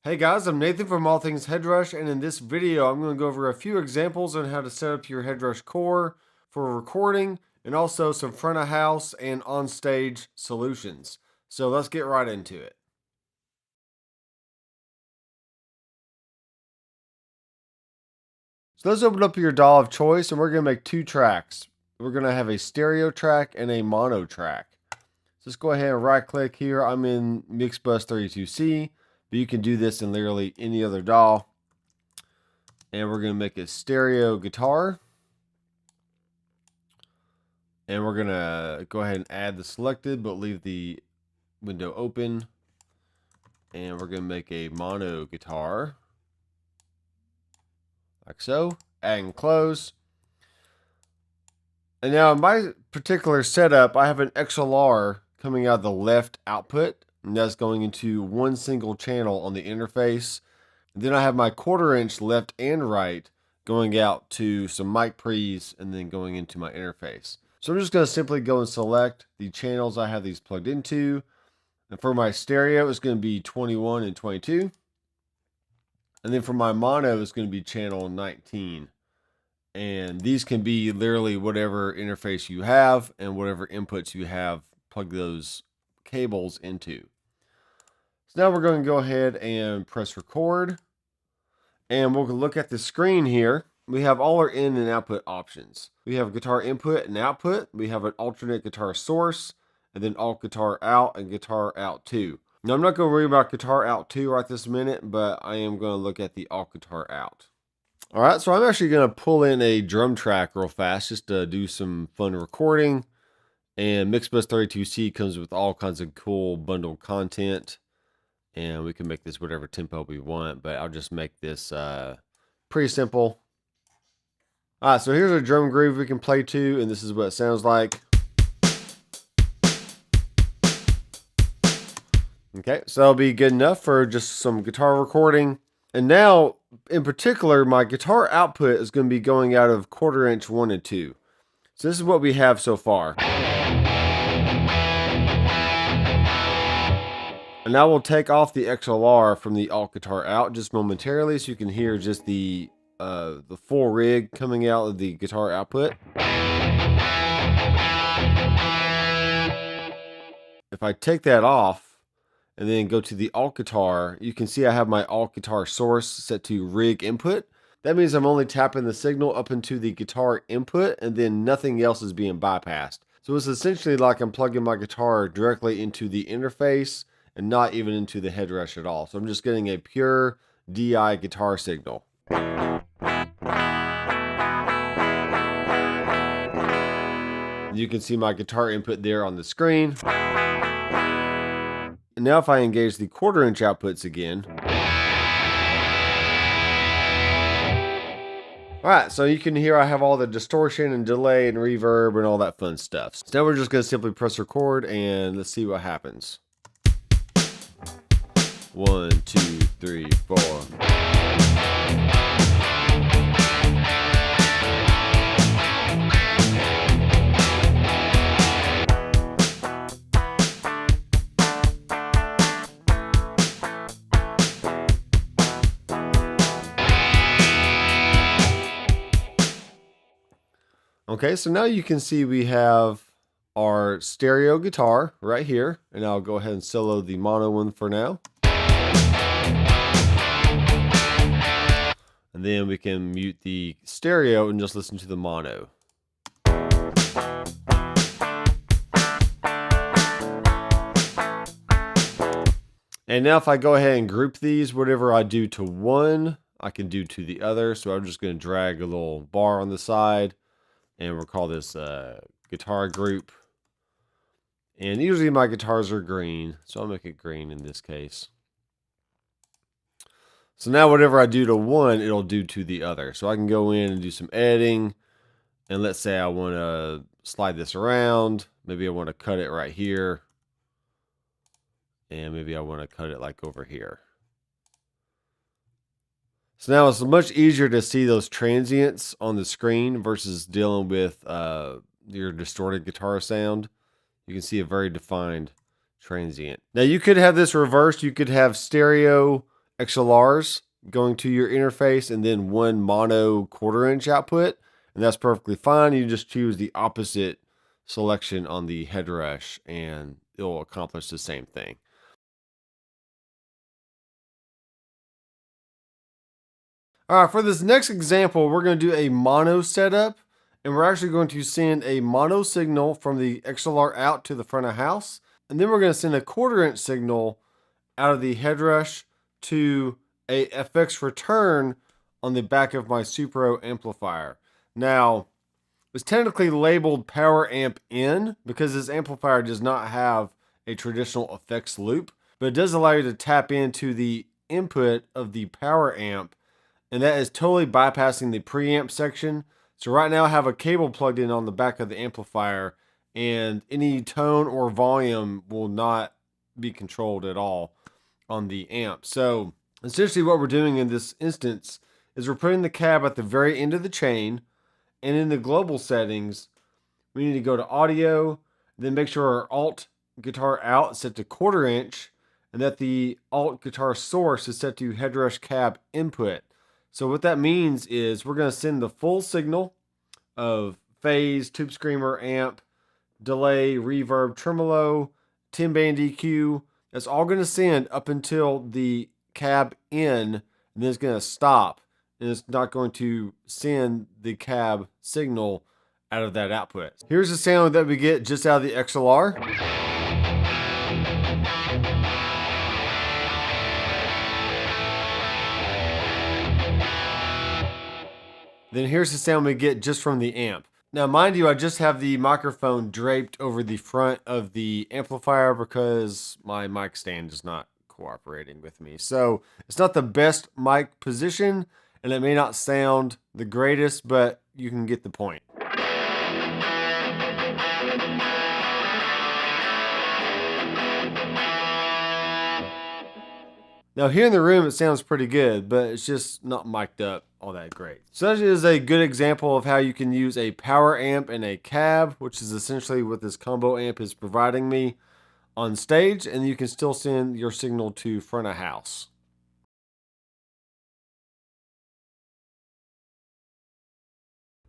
Hey guys, I'm Nathan from All Things Headrush, and in this video I'm going to go over a few examples on how to set up your Headrush Core for recording, and also some front of house and on stage solutions. So let's get right into it. So let's open up your DAW of choice, and we're going to make two tracks. We're going to have a stereo track and a mono track. So let's go ahead and right click here. I'm in Mixbus 32C, but you can do this in literally any other DAW. And we're going to make a stereo guitar. And we're going to go ahead and add the selected, but leave the window open. And we're going to make a mono guitar. Like so. Add and close. And now in my particular setup, I have an XLR coming out of the left output. And that's going into one single channel on the interface. Then I have my 1/4 inch left and right going out to some mic pre's and then going into my interface. So I'm just going to simply go and select the channels I have these plugged into. And for my stereo, it's going to be 21 and 22. And then for my mono, it's going to be channel 19. And these can be literally whatever interface you have and whatever inputs you have, plug those cables into. So now we're going to go ahead and press record. And we'll look at the screen here. We have all our in and output options. We have guitar input and output. We have an alternate guitar source, and then alt guitar out and guitar out 2. Now I'm not going to worry about guitar out 2 right this minute, but I am going to look at the alt guitar out. All right, so I'm actually going to pull in a drum track real fast just to do some fun recording. And Mixbus 32C comes with all kinds of cool bundled content. And we can make this whatever tempo we want, but I'll just make this pretty simple. All right, so here's a drum groove we can play to, and this is what it sounds like. Okay, so that'll be good enough for just some guitar recording. And now, in particular, my guitar output is going to be going out of 1/4 inch 1 and 2. So this is what we have so far. And now we'll take off the XLR from the alt guitar out just momentarily, so you can hear just the full rig coming out of the guitar output. If I take that off and then go to the alt guitar, you can see I have my alt guitar source set to rig input. That means I'm only tapping the signal up into the guitar input, and then nothing else is being bypassed. So it's essentially like I'm plugging my guitar directly into the interface and not even into the Headrush at all. So I'm just getting a pure DI guitar signal. You can see my guitar input there on the screen. And now if I engage the 1/4 inch outputs again. All right, so you can hear I have all the distortion and delay and reverb and all that fun stuff. So now we're just going to simply press record and let's see what happens. 1, 2, 3, 4. Okay, so now you can see we have our stereo guitar right here, and I'll go ahead and solo the mono one for now. And then we can mute the stereo and just listen to the mono. And now if I go ahead and group these, whatever I do to one, I can do to the other. So I'm just going to drag a little bar on the side, and we'll call this guitar group. And usually my guitars are green, so I'll make it green in this case. So now whatever I do to one, it'll do to the other. So I can go in and do some editing. And let's say I want to slide this around. Maybe I want to cut it right here. And maybe I want to cut it like over here. So now it's much easier to see those transients on the screen versus dealing with your distorted guitar sound. You can see a very defined transient. Now you could have this reversed. You could have stereo XLRs going to your interface and then one mono 1/4 inch output, and that's perfectly fine. You just choose the opposite selection on the Headrush and it'll accomplish the same thing. All right, for this next example, we're going to do a mono setup, and we're actually going to send a mono signal from the XLR out to the front of house, and then we're going to send a 1/4 inch signal out of the Headrush to a FX return on the back of my Supro amplifier. Now, it's technically labeled power amp in because this amplifier does not have a traditional effects loop, but it does allow you to tap into the input of the power amp, and that is totally bypassing the preamp section. So right now I have a cable plugged in on the back of the amplifier, and any tone or volume will not be controlled at all on the amp. So essentially what we're doing in this instance is we're putting the cab at the very end of the chain, and in the global settings, we need to go to audio, then make sure our alt guitar out is set to 1/4 inch, and that the alt guitar source is set to Headrush cab input. So what that means is we're going to send the full signal of phase, tube screamer, amp, delay, reverb, tremolo, 10-band EQ. That's all going to send up until the cab in, and then it's going to stop, and it's not going to send the cab signal out of that output. Here's the sound that we get just out of the XLR. Then here's the sound we get just from the amp. Now, mind you, I just have the microphone draped over the front of the amplifier because my mic stand is not cooperating with me. So it's not the best mic position, and it may not sound the greatest, but you can get the point. Now here in the room, it sounds pretty good, but it's just not mic'd up all that great. So that is a good example of how you can use a power amp and a cab, which is essentially what this combo amp is providing me on stage, and you can still send your signal to front of house.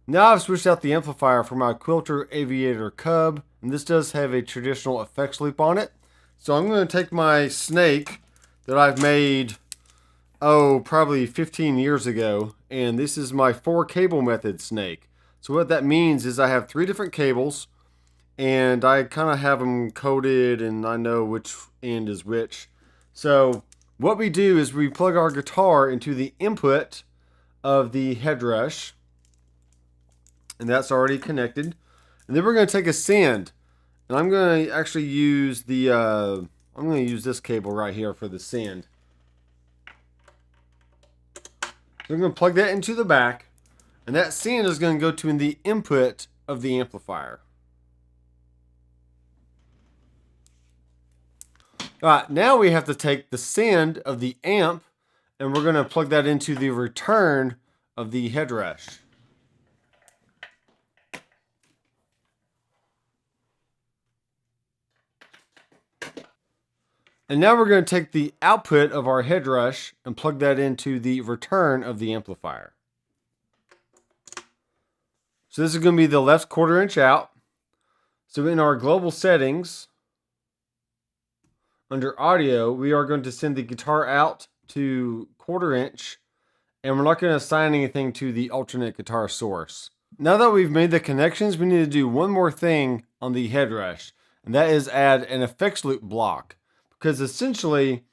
Now I've switched out the amplifier for my Quilter Aviator Cub, and this does have a traditional effects loop on it. So I'm going to take my snake that I've made, probably 15 years ago, and this is my 4-cable method snake. So what that means is I have 3 different cables, and I kind of have them coded, and I know which end is which. So what we do is we plug our guitar into the input of the Headrush, and that's already connected. And then we're going to take a send, and I'm going to actually use the I'm going to use this cable right here for the send. So I'm going to plug that into the back, and that send is going to go to the input of the amplifier. All right, now we have to take the send of the amp, and we're going to plug that into the return of the Headrush. And now we're going to take the output of our Headrush and plug that into the return of the amplifier. So this is going to be the left 1/4 inch out. So in our global settings, under audio, we are going to send the guitar out to 1/4 inch, and we're not going to assign anything to the alternate guitar source. Now that we've made the connections, we need to do one more thing on the Headrush, and that is add an effects loop block. Because essentially,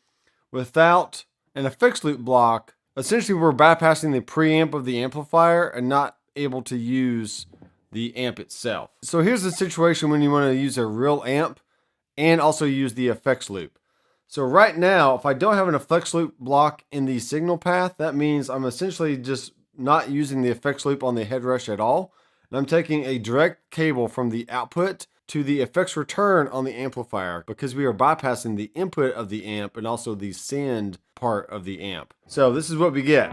without an effects loop block, essentially we're bypassing the preamp of the amplifier and not able to use the amp itself. So here's the situation when you want to use a real amp and also use the effects loop. So right now, if I don't have an effects loop block in the signal path, that means I'm essentially just not using the effects loop on the Headrush at all. And I'm taking a direct cable from the output to the effects return on the amplifier because we are bypassing the input of the amp and also the send part of the amp. So this is what we get.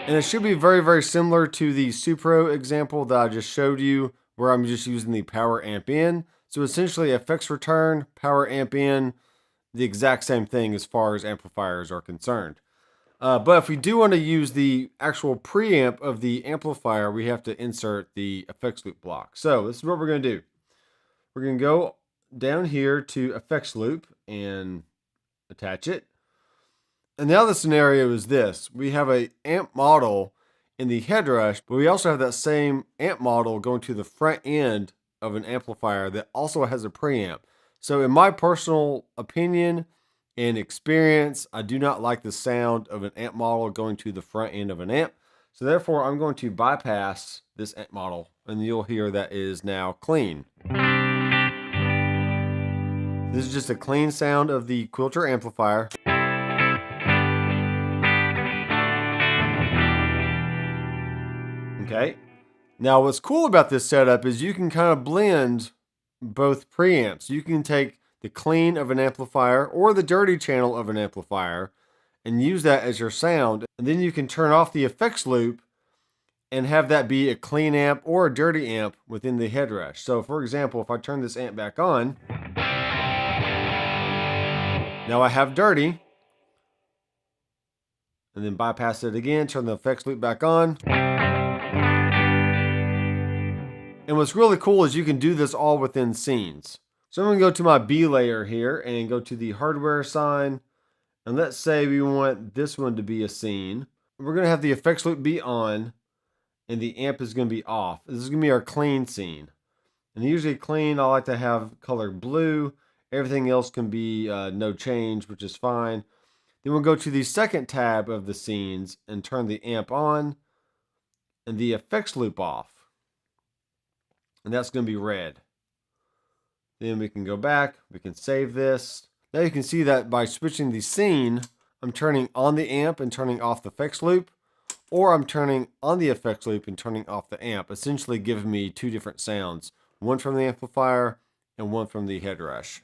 And it should be very, very similar to the Supro example that I just showed you, where I'm just using the power amp in. So essentially effects return, power amp in, the exact same thing as far as amplifiers are concerned. But if we do want to use the actual preamp of the amplifier, we have to insert the effects loop block. So this is what we're going to do. We're going to go down here to effects loop and attach it. And the other scenario is this. We have a amp model in the Headrush, but we also have that same amp model going to the front end of an amplifier that also has a preamp. So in my personal opinion and experience, I do not like the sound of an amp model going to the front end of an amp. So therefore, I'm going to bypass this amp model, and you'll hear that is now clean. This is just a clean sound of the Quilter amplifier. Okay. Now what's cool about this setup is you can kind of blend both preamps. You can take the clean of an amplifier or the dirty channel of an amplifier and use that as your sound. And then you can turn off the effects loop and have that be a clean amp or a dirty amp within the Headrush. So for example, if I turn this amp back on, now I have dirty, and then bypass it again, turn the effects loop back on. And what's really cool is you can do this all within scenes. So I'm going to go to my B layer here and go to the hardware sign. And let's say we want this one to be a scene. We're going to have the effects loop be on and the amp is going to be off. This is going to be our clean scene. And usually clean, I like to have color blue. Everything else can be no change, which is fine. Then we'll go to the second tab of the scenes and turn the amp on and the effects loop off. And that's going to be red. Then we can go back, we can save this. Now you can see that by switching the scene, I'm turning on the amp and turning off the effects loop, or I'm turning on the effects loop and turning off the amp, essentially giving me two different sounds, one from the amplifier and one from the Headrush.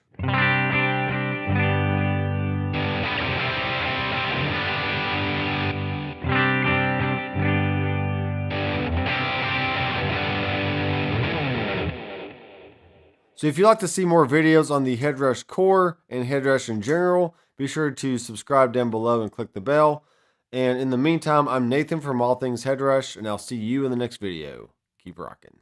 So if you'd like to see more videos on the Headrush Core and Headrush in general, be sure to subscribe down below and click the bell. And in the meantime, I'm Nathan from All Things Headrush, and I'll see you in the next video. Keep rocking.